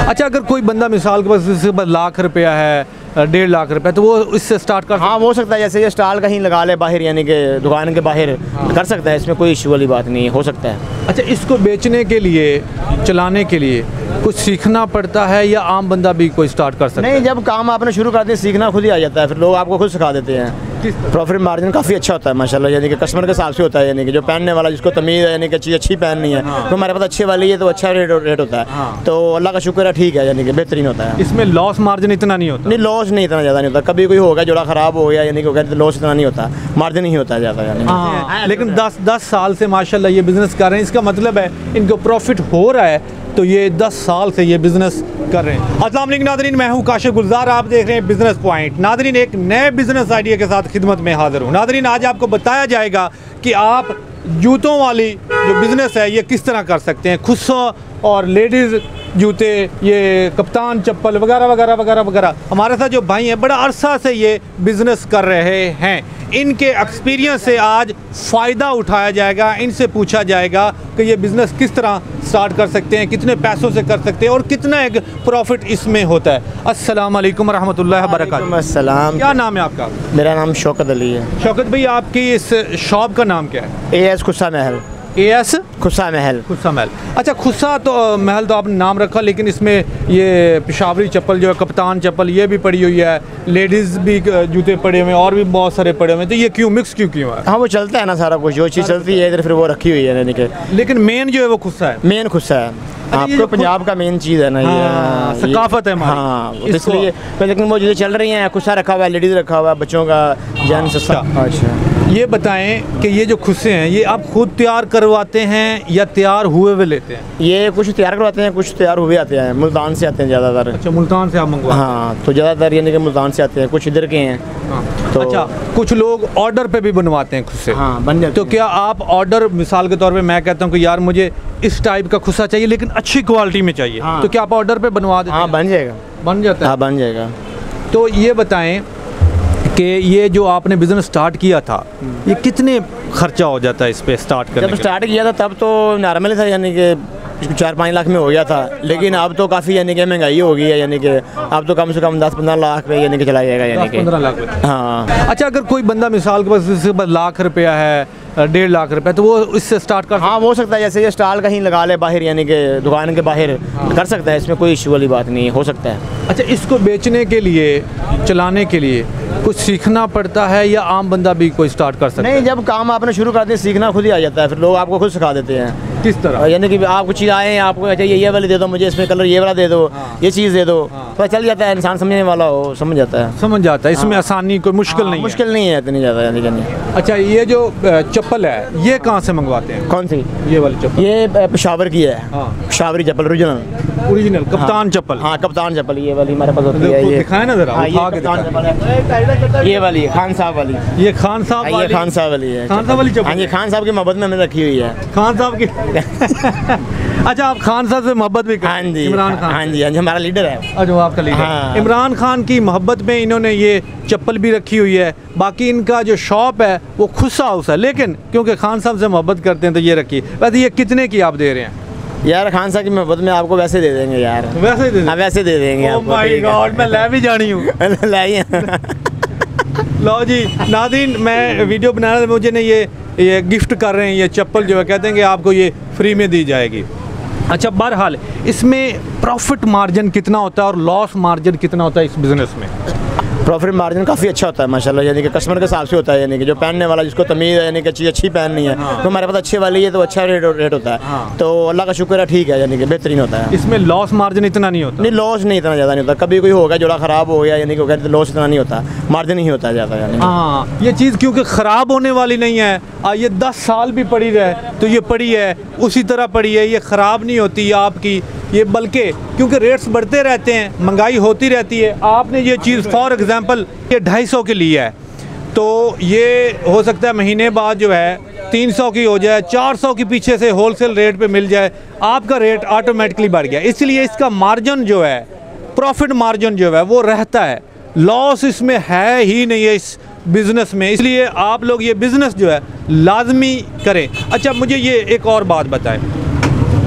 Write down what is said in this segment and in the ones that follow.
अच्छा, अगर कोई बंदा मिसाल के पास इसके पास लाख रुपया है, 1.5 लाख रुपया, तो वो इससे स्टार्ट कर हाँ हो सकता है, जैसे ये स्टॉल कहीं लगा ले बाहर, यानी कि दुकान के बाहर कर सकता है, इसमें कोई इशू वाली बात नहीं है, हो सकता है। अच्छा, इसको बेचने के लिए, चलाने के लिए कुछ सीखना पड़ता है या आम बंदा भी कोई स्टार्ट कर सकता है? नहीं, जब काम आपने शुरू कर दिया सीखना खुद ही आ जाता है, फिर लोग आपको खुद सिखा देते हैं। प्रॉफिट मार्जिन काफ़ी अच्छा होता है माशाल्लाह, यानी कि कस्टमर के हिसाब से होता है, यानी कि जो पहनने वाला जिसको तमीज़ है, यानी कि चीज़ अच्छी पहननी है, तो हमारे पास अच्छी वाली है तो अच्छा रेट होता है। तो अल्लाह का शुक्र है, ठीक है, यानी कि बेहतरीन होता है। इसमें लॉस मार्जिन इतना नहीं होता? नहीं, लॉस नहीं इतना ज़्यादा नहीं होता। कभी कोई होगा जोड़ा ख़राब हो गया, यानी कि लॉस इतना नहीं होता, मार्जिन ही होता है ज़्यादा, यानी। लेकिन 10 साल से माशाल्लाह ये बिज़नेस कर रहे हैं, इसका मतलब है इनको प्रॉफिट हो रहा है, तो ये 10 साल से ये बिज़नेस कर रहे हैं। अस्सलाम वालेकुम नाज़रीन, मैं हूँ काशिफ गुलजार, आप देख रहे हैं बिज़नेस पॉइंट। नाज़रीन, एक नए बिज़नेस आइडिया के साथ खिदमत में हाज़िर हूँ। नाज़रीन, आज आपको बताया जाएगा कि आप जूतों वाली जो बिज़नेस है ये किस तरह कर सकते हैं। खुस्सा और लेडीज़ जूते, ये कप्तान चप्पल वगैरह वगैरह वगैरह वगैरह। हमारे साथ जो भाई हैं बड़ा अरसा से ये बिज़नेस कर रहे हैं, इनके एक्सपीरियंस से आज फ़ायदा उठाया जाएगा। इनसे पूछा जाएगा कि ये बिज़नेस किस तरह स्टार्ट कर सकते हैं, कितने पैसों से कर सकते हैं और कितना एक प्रॉफिट इसमें होता है। अस्सलाम वालेकुम रहमतुल्लाहि व बरकातहू। अस्सलाम। क्या नाम है आपका? मेरा नाम शौकत अली है। शौकत भाई, आपकी इस शॉप का नाम क्या है? AS खुस्सा महल। AS खुस्सा महल। खुस्सा महल। अच्छा, खुस्सा तो महल तो आपने नाम रखा, लेकिन इसमें ये पेशावरी चप्पल जो है, कप्तान चप्पल, ये भी पड़ी हुई है, लेडीज़ भी जूते पड़े हुए हैं और भी बहुत सारे पड़े हुए हैं, तो ये क्यों मिक्स क्यों है? हाँ, वो चलता है ना सारा कुछ, जो चीज़ चलती है इधर फिर वो रखी हुई है, यानी कि। लेकिन मेन जो है वो खुस्सा है। मेन खुस्सा है, आपको पंजाब का मेन चीज़ है ना, ये सकाफत है हमारी। हाँ, इसलिए। लेकिन वो जो चल रही हैं, खुस्सा रखा हुआ है, लेडीज़ रखा हुआ है, बच्चों का, जेंट्स। अच्छा, ये बताएं कि ये जो खुस्से हैं ये आप खुद तैयार करवाते हैं या तैयार हुए हुए लेते हैं? ये कुछ तैयार करवाते हैं, कुछ तैयार हुए आते हैं, मुल्तान से आते हैं ज़्यादातर। अच्छा, मुल्तान से आप मंगवाते हैं? हाँ, तो ज़्यादातर यानी कि मुल्तान से आते हैं, कुछ इधर के हैं। तो अच्छा, कुछ लोग ऑर्डर पे भी बनवाते हैं खुस्से? हाँ, बन जाते तो क्या आप ऑर्डर, मिसाल के तौर पे मैं कहता हूँ कि यार मुझे इस टाइप का खुस्सा चाहिए लेकिन अच्छी क्वालिटी में चाहिए, तो क्या आप ऑर्डर पे बनवा देते हैं? हाँ, बन जाएगा। बन जाता है? हाँ, बन जाएगा। तो ये बताएं कि ये जो आपने बिज़नेस स्टार्ट किया था, ये कितने खर्चा हो जाता है इस पे स्टार्ट करने? जब स्टार्ट किया था तब तो नॉर्मल था, यानी कि 4-5 लाख में हो गया था, लेकिन अब तो काफ़ी यानी कि महंगाई हो गई है, यानी कि अब तो कम से कम 10-15 लाख पे यानी कि चला जाएगा, यानी कि 15 लाख। हाँ। अच्छा, अगर कोई बंदा मिसाल के पास इसके पास लाख रुपया है, 1.5 लाख रुपया, तो वो इससे स्टार्ट कर? हाँ हो सकता है, जैसे ये स्टॉल कहीं लगा ले बाहर, यानी कि दुकान के बाहर कर सकता है, इसमें कोई इशू वाली बात नहीं है, हो सकता है। अच्छा, इसको बेचने के लिए, चलाने के लिए कुछ सीखना पड़ता है या आम बंदा भी कोई स्टार्ट कर सकता है? नहीं, जब काम आपने शुरू कर दिया सीखना खुद ही आ जाता है, फिर लोग आपको खुद सिखा देते हैं। किस तरह? यानी कि आप कुछ चीज़ आए, आपको अच्छा ये वाली दे दो, मुझे इसमें कलर ये वाला दे दो, ये चीज़ दे दो, तो चल जाता है, इंसान समझने वाला हो समझ जाता है। समझ जाता है, इसमें आसानी कोई मुश्किल नहीं है? मुश्किल नहीं है इतनी ज़्यादा, यानी कि। अच्छा, ये जो चप्पल है ये कहाँ से मंगवाते हैं? कौन सी? ये वाली चप्पल? ये पेशावर की है। पेशावरी चप्पल ओरिजिनल कप्तान चप्पल? हाँ, कप्तान चप्पल ये वाली हमारे पास होती है। ये दिखाए ना जरा। ये वाली खान साहब वाली। ये खान साहब वाली? ये खान साहब वाली है। खान साहब वाली चप्पल? हाँ, ये खान साहब की मोहब्बत में हमने रखी हुई है। खान साहब की? अच्छा, आप खान साहब से मोहब्बत भी करते हैं? हाँ जी, इमरान खान? हाँ जी, हाँ जी, हमारा लीडर है। अच्छा, वो आपका लीडर? हाँ। इमरान खान की मोहब्बत में इन्होंने ये चप्पल भी रखी हुई है। बाकी इनका जो शॉप है वो खुस्सा हाउस है, लेकिन क्योंकि खान साहब से मोहब्बत करते हैं तो ये रखी। वैसे ये कितने की आप दे रहे हैं? यार खान साहब की मोहब्बत में आपको वैसे दे देंगे यार। वैसे दे देंगे? वैसे दे देंगे आपको। माय गॉड, मैं ले भी जानी हूँ। लो जी नाज़रीन, मैं वीडियो बना रहा था, मुझे ने ये गिफ्ट कर रहे हैं, ये चप्पल जो है कहते हैं कि आपको ये फ्री में दी जाएगी। अच्छा, बहरहाल इसमें प्रॉफिट मार्जिन कितना होता है और लॉस मार्जिन कितना होता है इस बिज़नेस में? प्रॉफिट मार्जिन काफ़ी अच्छा होता है माशाल्लाह, यानी कि कस्टमर के हिसाब से होता है, यानी कि जो पहनने वाला जिसको तमीज़ है, यानी कि चीज़ अच्छी पहननी है, तो हमारे पास अच्छी वाली है तो अच्छा रेट होता है। तो अल्लाह का शुक्र है, ठीक है, यानी कि बेहतरीन होता है। इसमें लॉस मार्जिन इतना नहीं होता? नहीं, लॉस नहीं इतना ज़्यादा नहीं होता। कभी कोई होगा जोड़ा ख़राब हो गया, यानी कि लॉस इतना नहीं होता, मार्जिन ही होता है ज़्यादा, यानी। हाँ, ये चीज़ क्योंकि ख़राब होने वाली नहीं है, ये 10 साल भी पड़ी रहे तो ये पड़ी है, उसी तरह पड़ी है, ये ख़राब नहीं होती है आपकी, ये बल्कि क्योंकि रेट्स बढ़ते रहते हैं, महंगाई होती रहती है। आपने ये चीज़ फॉर एग्ज़ाम्पल ये 250 की ली है, तो ये हो सकता है महीने बाद जो है 300 की हो जाए, 400 की पीछे से होलसेल रेट पे मिल जाए, आपका रेट ऑटोमेटिकली बढ़ गया। इसलिए इसका मार्जिन जो है, प्रॉफिट मार्जिन जो है वो रहता है, लॉस इसमें है ही नहीं है इस बिज़नेस में। इसलिए आप लोग ये बिज़नेस जो है लाजमी करें। अच्छा, मुझे ये एक और बात बताएं,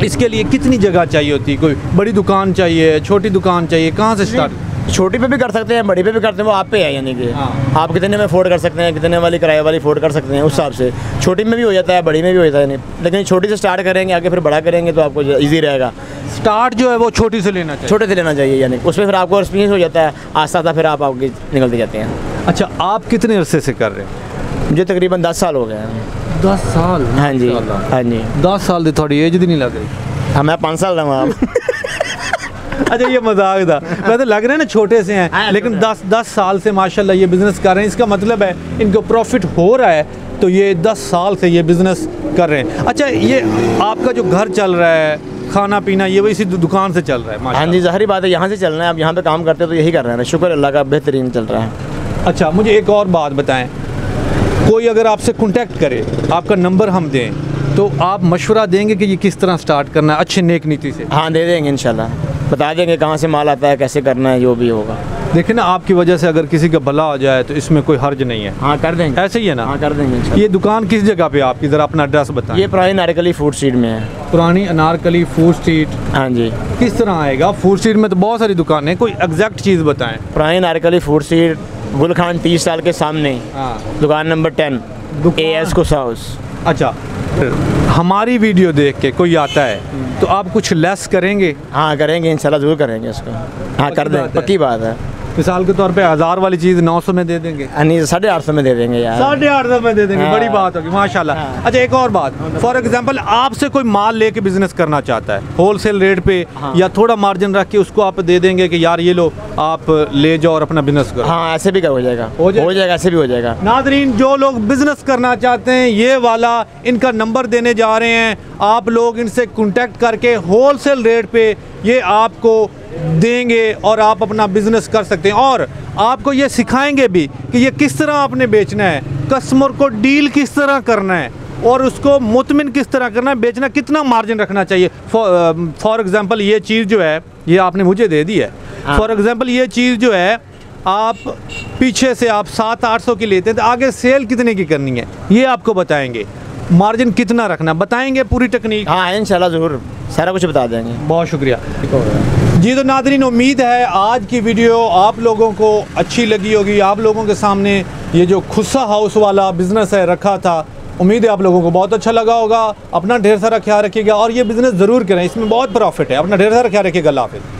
इसके लिए कितनी जगह चाहिए होती है? कोई बड़ी दुकान चाहिए, छोटी दुकान चाहिए, कहाँ से स्टार्ट? छोटी पे भी कर सकते हैं, बड़ी पे भी करते हैं, वो आप पे है। यानी कि आप कितने में अफोर्ड कर सकते हैं, कितने वाली किराए वाली अफोर्ड कर सकते हैं, उस हिसाब से छोटी में भी हो जाता है, बड़ी में भी हो जाता है। नहीं लेकिन छोटी से स्टार्ट करेंगे, आगे फिर बड़ा करेंगे तो आपको ईजी रहेगा। स्टार्ट जो है वो छोटी से लेना चाहिए, छोटे से लेना चाहिए। यानी उसमें फिर आपको एक्सपीरियंस हो जाता है, आस्ता आस्ता फिर आप आगे निकलते जाते हैं। अच्छा, आप कितने अरसे से कर रहे हैं? मुझे तकरीबन 10 साल हो गए हैं। 10 साल? हाँ जी, हाँ जी। 10 साल की थोड़ी एज भी नहीं लग रही। हाँ, मैं 5 साल रहा हूँ। अच्छा, ये मजाक था। वैसे लग रहे हैं ना छोटे से हैं, लेकिन 10 साल से माशाल्लाह ये बिज़नेस कर रहे हैं। इसका मतलब है इनको प्रॉफिट हो रहा है, तो ये 10 साल से ये बिज़नेस कर रहे हैं। अच्छा, ये आपका जो घर चल रहा है, खाना पीना, ये इसी दुकान से चल रहा है? हाँ जी, ज़ाहिर बात है, यहाँ से चलना है। आप यहाँ पे काम करते हो तो यही कर रहे हैं, शुक्र अल्लाह का बेहतरीन चल रहा है। अच्छा, मुझे एक और बात बताएं, कोई अगर आपसे कांटेक्ट करे, आपका नंबर हम दें, तो आप मशवरा देंगे कि ये किस तरह स्टार्ट करना है अच्छे नेक नीति से? हाँ, दे देंगे इंशाल्लाह, बता देंगे कहाँ से माल आता है, कैसे करना है, जो भी होगा। देखिए ना, आपकी वजह से अगर किसी का भला हो जाए तो इसमें कोई हर्ज नहीं है। हाँ, कर देंगे। ऐसे ही है ना? हाँ, कर देंगे इंशाल्लाह। ये दुकान किस जगह पे आपकी, ज़रा अपना एड्रेस बताएं। ये पुरानी नारकली फूड स्ट्रीट में है। पुरानी अनारकली फूड स्ट्रीट? हाँ जी। किस तरह आएगा? फूड स्ट्रीट में तो बहुत सारी दुकानें हैं, कोई एग्जैक्ट चीज़ बताएं। पुरानी नारकली फूड स्ट्रीट, गुलखान 30 साल के सामने, दुकान नंबर 10, AS कुसा हाउस। अच्छा, हमारी वीडियो देख के कोई आता है तो आप कुछ लेस करेंगे? हाँ, करेंगे इंशाल्लाह, ज़रूर करेंगे इसको। हाँ, कर देंगे, पक्की बात है। मिसाल के तौर पे 1000 वाली चीज़ 900 में दे देंगे? नहीं, 850 में दे देंगे यार। 850 में दे देंगे? हाँ। बड़ी बात होगी माशाल्लाह। हाँ। अच्छा, एक और बात, फॉर एग्जांपल आपसे कोई माल लेके बिजनेस करना चाहता है होलसेल रेट पे, हाँ। या थोड़ा मार्जिन रख के उसको आप दे देंगे कि यार ये लो, आप ले जाओ और अपना बिजनेस करो? हाँ, ऐसे भी हो जाएगा, हो जाएगा, ऐसे भी हो जाएगा। नादरीन, जो लोग बिजनेस करना चाहते हैं, ये वाला इनका नंबर देने जा रहे हैं, आप लोग इनसे कांटेक्ट करके होलसेल रेट पे ये आपको देंगे और आप अपना बिजनेस कर सकते हैं। और आपको ये सिखाएंगे भी कि ये किस तरह आपने बेचना है, कस्टमर को डील किस तरह करना है, और उसको मुतमिन किस तरह करना है, बेचना कितना मार्जिन रखना चाहिए। फॉर एग्जांपल ये चीज़ जो है, ये आपने मुझे दे दी है। फॉर एग्जांपल ये चीज़ जो है, आप पीछे से आप 700-800 की लेते हैं, तो आगे सेल कितने की करनी है ये आपको बताएंगे। मार्जिन कितना रखना बताएंगे, पूरी टेक्निक। हाँ, इंशाल्लाह ज़रूर सारा कुछ बता देंगे। बहुत शुक्रिया जी। तो नादरीन, उम्मीद है आज की वीडियो आप लोगों को अच्छी लगी होगी। आप लोगों के सामने ये जो खुस्सा हाउस वाला बिज़नेस है रखा था, उम्मीद है आप लोगों को बहुत अच्छा लगा होगा। अपना ढेर सारा ख्याल रखिएगा और ये बिज़नेस ज़रूर करें, इसमें बहुत प्रॉफिट है। अपना ढेर सारा ख्याल रखिएगा। अल्लाह हाफ़िज़।